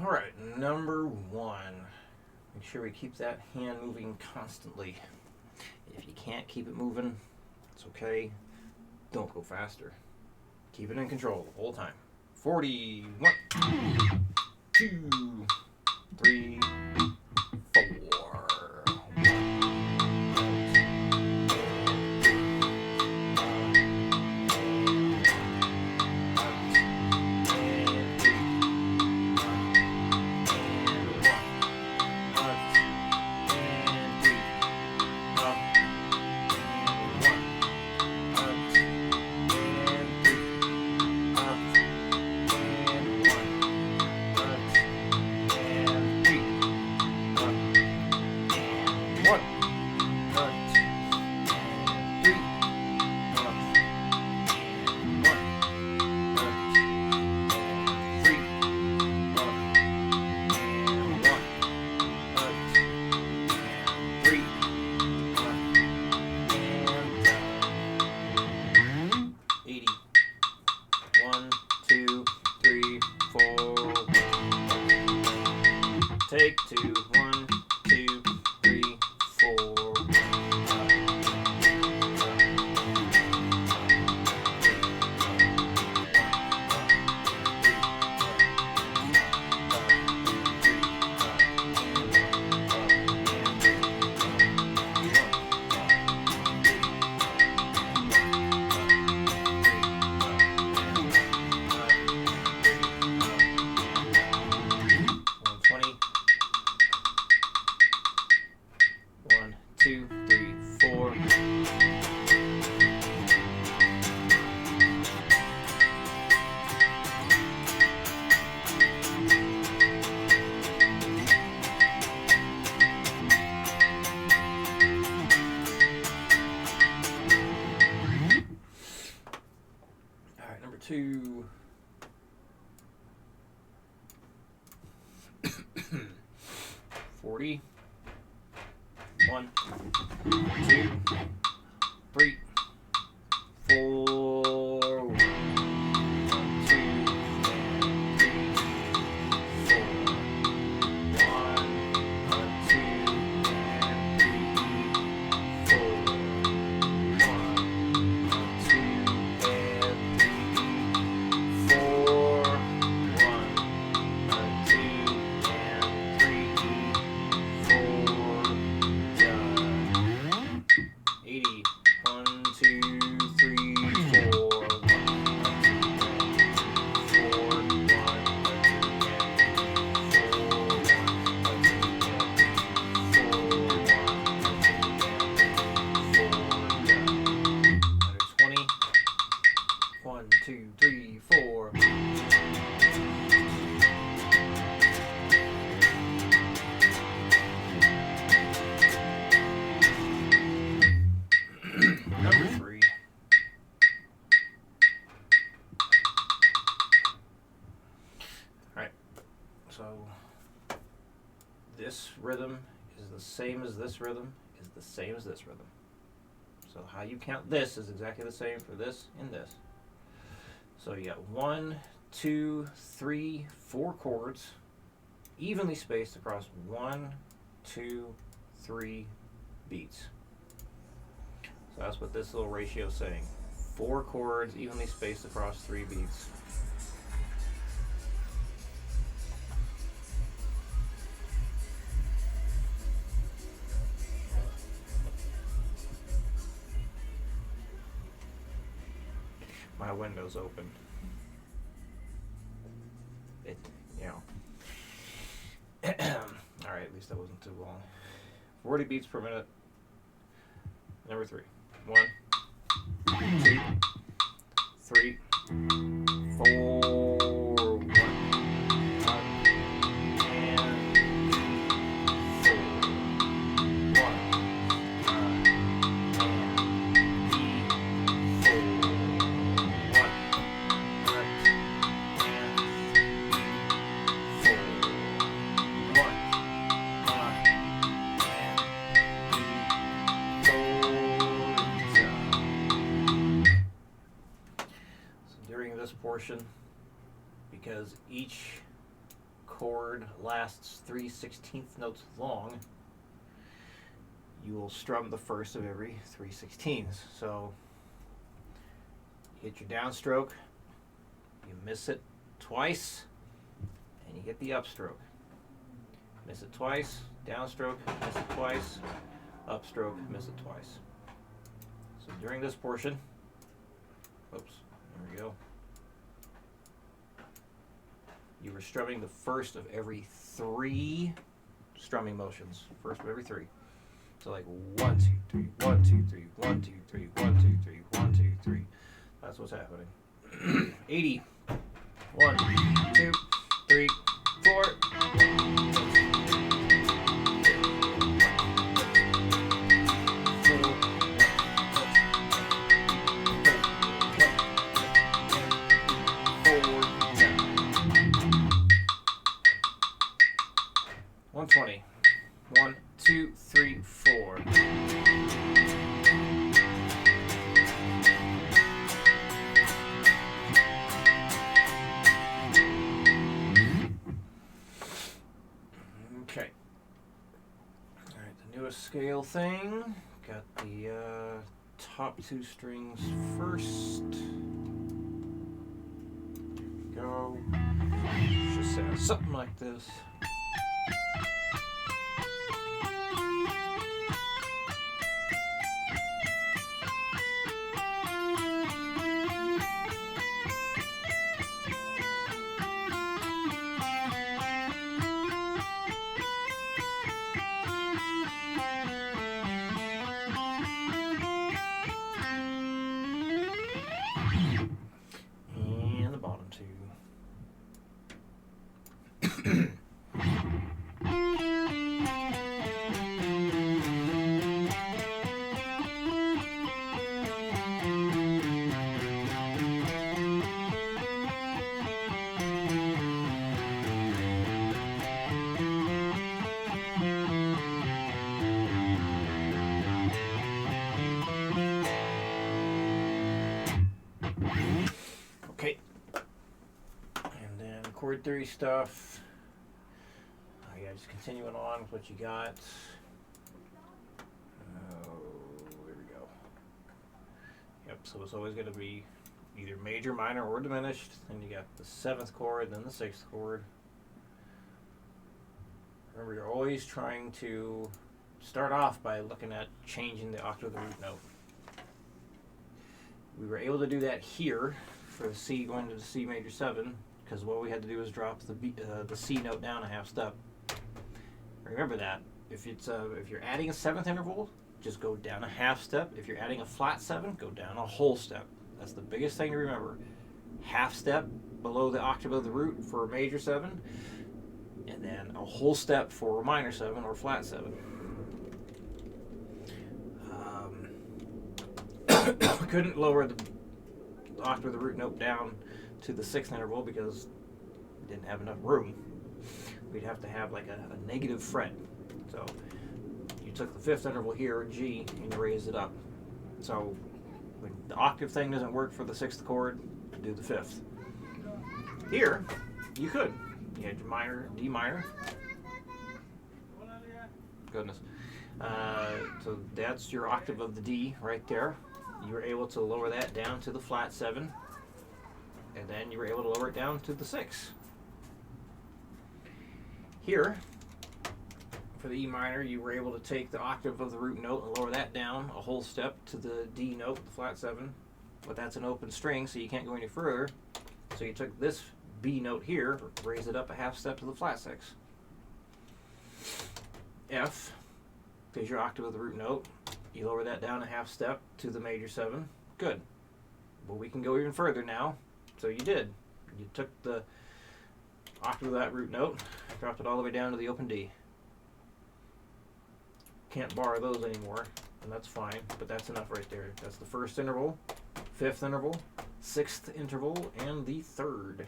All right, number one. Make sure we keep that hand moving constantly. If you can't keep it moving, it's okay. Don't go faster. Keep it in control the whole time. 40. 1, 2, 3, 4. Take two. 1, 2, 3, 4. Two. 40. 1, 2, 3, 4. 2, 3, 4. Number 3. Alright, so this rhythm is the same as this rhythm, is the same as this rhythm. So how you count this is exactly the same for this and this. So you got 1, 2, 3, 4 chords, evenly spaced across 1, 2, 3 beats. So that's what this little ratio is saying. 4 chords, evenly spaced across 3 beats. My window's open. It, you know. Alright, at least that wasn't too long. 40 beats per minute. Number 3. 1, 2, 3, 4. 1, 2, 3, 4. Portion, because each chord lasts 3/16 notes long, you will strum the first of every 3/16. So you hit your downstroke, you miss it twice, and you get the upstroke. Miss it twice, downstroke, miss it twice, upstroke, miss it twice. So during this portion, oops, there we go. You were strumming the first of every 3 strumming motions. First of every 3. So like 1, 2, 3, 1, 2, 3, 1, 2, 3, 1, 2, 3, 1, 2, 3. That's what's happening. 80. 1, 2, 3, 4. $120. 1, 2, 3, 4. Okay. All right, the newest scale thing. Got the top 2 strings first. There we go. Should sound something like this. And the bottom 2. Okay. And then chord theory stuff. Yeah, just continuing on with what you got. There we go. Yep, so it's always going to be either major, minor, or diminished. Then you got the 7th chord, then the 6th chord. Remember, you're always trying to start off by looking at changing the octave of the root note. We were able to do that here for the C going to the C major 7, because what we had to do was drop the C note down a half step. Remember that. If you're adding a 7th interval, just go down a half step. If you're adding a flat 7, go down a whole step. That's the biggest thing to remember. Half step below the octave of the root for a major 7, and then a whole step for a minor 7 or flat 7. Couldn't lower the octave of the root note down to the 6th interval because we didn't have enough room. We'd have to have like a negative fret. So you took the 5th interval here, G, and you raised it up. So when the octave thing doesn't work for the 6th chord, do the 5th. Here, you could. You had your minor, D minor. Goodness. So that's your octave of the D right there. You were able to lower that down to the flat 7, and then you were able to lower it down to the 6. Here, for the E minor, you were able to take the octave of the root note and lower that down a whole step to the D note, the flat 7, but that's an open string, so you can't go any further. So you took this B note here, raised it up a half step to the flat 6. F is your octave of the root note. You lower that down a half step to the major 7. Good. But we can go even further now. So you did. You took the octave of that root note, dropped it all the way down to the open D. Can't borrow those anymore, and that's fine, but that's enough right there. That's the 1st interval, 5th interval, 6th interval, and the 3rd.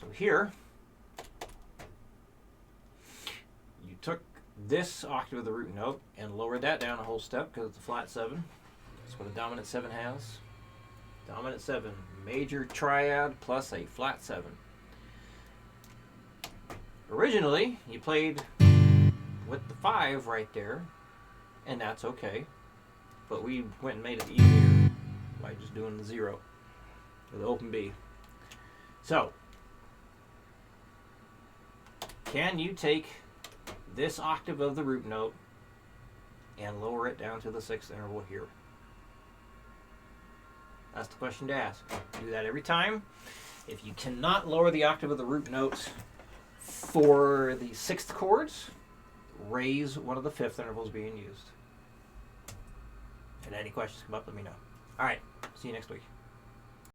So here, you took this octave of the root note and lowered that down a whole step because it's a flat 7. That's what a dominant 7 has. Dominant 7, major triad plus a flat 7. Originally, you played with the 5 right there, and that's okay. But we went and made it easier by just doing the 0 with the open B. So, can you take this octave of the root note and lower it down to the 6th interval here? That's the question to ask. Do that every time. If you cannot lower the octave of the root notes for the 6th chords, raise one of the 5th intervals being used. And any questions come up, let me know. All right, see you next week.